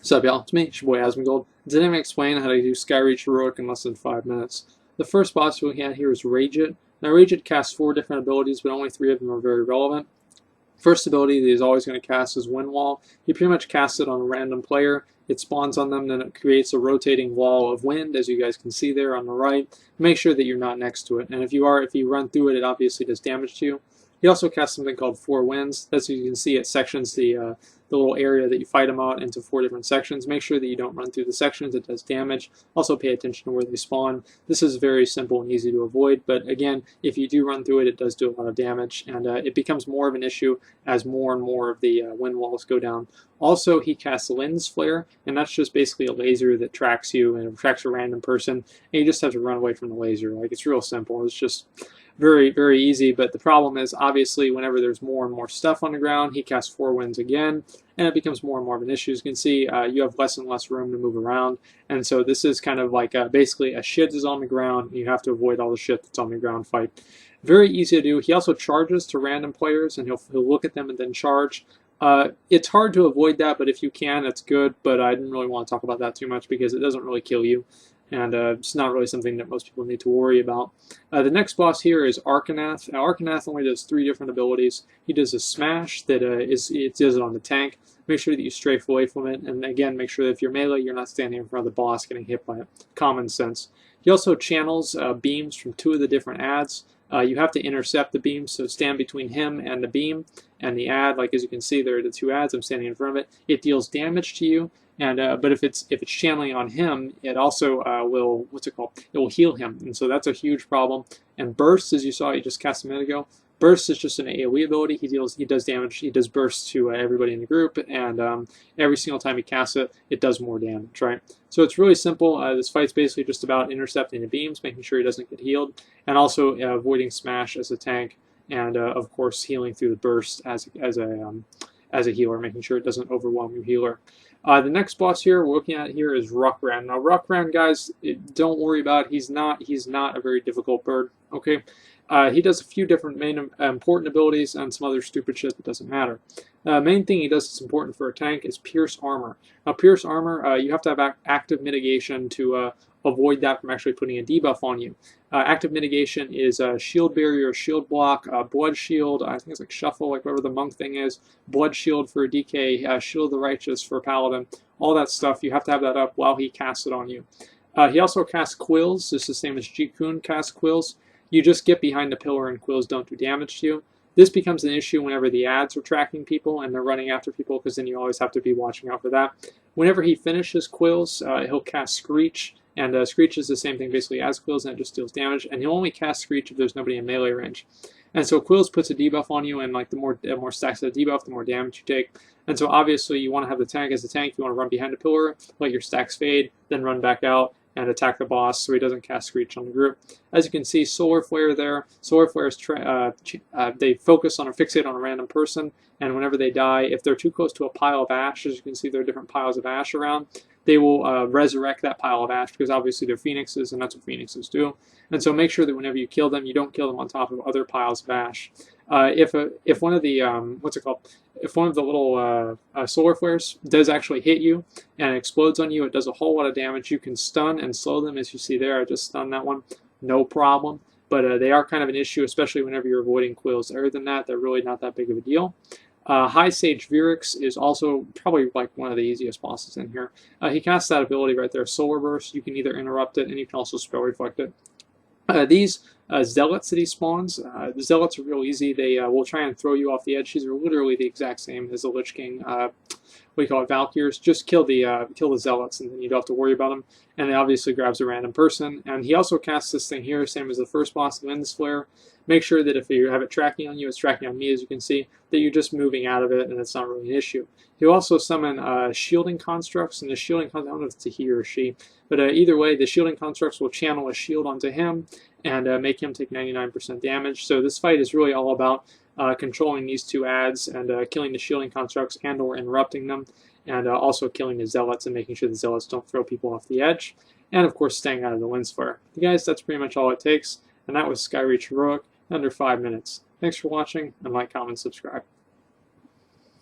What's up, y'all? It's me, it's your boy Asmongold. Today I'm going to explain how to do Skyreach Heroic in less than 5 minutes. The first boss we're looking at here is Rage It. Now, Rage It casts 4 different abilities, but only 3 of them are very relevant. First ability that he's always going to cast is Wind Wall. He pretty much casts it on a random player. It spawns on them, then it creates a rotating wall of wind, as you guys can see there on the right. Make sure that you're not next to it, and if you run through it, it obviously does damage to you. He also casts something called Four Winds. As you can see, it sections the little area that you fight them out into 4 different sections. Make sure that you don't run through the sections. It does damage. Also pay attention to where they spawn. This is very simple and easy to avoid, but again, if you do run through it, it does do a lot of damage, and it becomes more of an issue as more and more of the wind walls go down. Also, he casts Lens Flare, and that's just basically a laser that tracks you, and it tracks a random person, and you just have to run away from the laser. Like, it's real simple. It's just very, very easy, but the problem is, obviously, whenever there's more and more stuff on the ground, he casts Four Winds again, and it becomes more and more of an issue. As you can see, you have less and less room to move around, and so this is kind of like basically a shit is on the ground, and you have to avoid all the shit that's on the ground fight. Very easy to do. He also charges to random players, and he'll look at them and then charge. It's hard to avoid that, but if you can, it's good, but I didn't really want to talk about that too much because it doesn't really kill you. And it's not really something that most people need to worry about. The next boss here is Arcanath. Now, Arcanath only does 3 different abilities. He does a smash that it does it on the tank. Make sure that you strafe away from it, and again, make sure that if you're melee, you're not standing in front of the boss getting hit by it. Common sense. He also channels beams from 2 of the different ads. You have to intercept the beam, so stand between him and the beam and the ad. Like, as you can see, there are the 2 ads. I'm standing in front of it. It deals damage to you. And but if it's channeling on him, it also will It will heal him, and so that's a huge problem. And burst, as you saw, he just cast a minute ago. Burst is just an AOE ability. He does damage. He does burst to everybody in the group, and every single time he casts it, it does more damage. Right. So it's really simple. This fight's basically just about intercepting the beams, making sure he doesn't get healed, and also avoiding smash as a tank, and of course healing through the burst as a healer, making sure it doesn't overwhelm your healer. The next boss here we're looking at here is Rockran. Now, Rockran, guys, don't worry about it. He's not a very difficult bird. Okay, he does a few different main important abilities and some other stupid shit that doesn't matter. Main thing he does that's important for a tank is Pierce Armor. Now, Pierce Armor, you have to have active mitigation to avoid that from actually putting a debuff on you. Active mitigation is shield barrier, shield block, blood shield, I think it's like shuffle, like whatever the monk thing is, blood shield for DK, shield of the righteous for paladin, all that stuff. You have to have that up while he casts it on you. He also casts Quills. This is the same as Jikun casts Quills. You just get behind the pillar and Quills don't do damage to you. This becomes an issue whenever the ads are tracking people and they're running after people, because then you always have to be watching out for that. Whenever he finishes Quills, he'll cast Screech. And Screech is the same thing basically as Quills, and it just deals damage. And he'll only cast Screech if there's nobody in melee range. And so Quills puts a debuff on you, and like the more stacks of the debuff, the more damage you take. And so obviously you want to have the tank as a tank. You want to run behind a pillar, let your stacks fade, then run back out and attack the boss so he doesn't cast Screech on the group. As you can see, Solar Flare there. Solar Flares, they focus on or fixate on a random person, and whenever they die, if they're too close to a pile of ash, as you can see there are different piles of ash around, they will resurrect that pile of ash, because obviously they're phoenixes, and that's what phoenixes do. And so make sure that whenever you kill them, you don't kill them on top of other piles of ash. If one of the if one of the little solar flares does actually hit you and explodes on you, it does a whole lot of damage. You can stun and slow them, as you see there. I just stunned that one, no problem. But they are kind of an issue, especially whenever you're avoiding Quills. Other than that, they're really not that big of a deal. High Sage Virix is also probably like one of the easiest bosses in here. He casts that ability right there, Solar Burst. You can either interrupt it, and you can also spell reflect it. These zealots that he spawns, the zealots are real easy. They will try and throw you off the edge. These are literally the exact same as the Lich King, Valkyrs. Just kill the zealots, and then you don't have to worry about them. And it obviously grabs a random person. And he also casts this thing here, same as the first boss, Lens Flare. Make sure that if you have it tracking on you, it's tracking on me, as you can see, that you're just moving out of it, and it's not really an issue. He'll also summon shielding constructs, and the shielding constructs, I don't know if it's a he or a she, but either way, the shielding constructs will channel a shield onto him and make him take 99% damage. So this fight is really all about controlling these 2 ads and killing the shielding constructs and or interrupting them, and also killing the zealots and making sure the zealots don't throw people off the edge, and of course staying out of the Lens Flare. Guys, that's pretty much all it takes, and that was Skyreach Heroic, under 5 minutes. Thanks for watching, and like, comment, subscribe.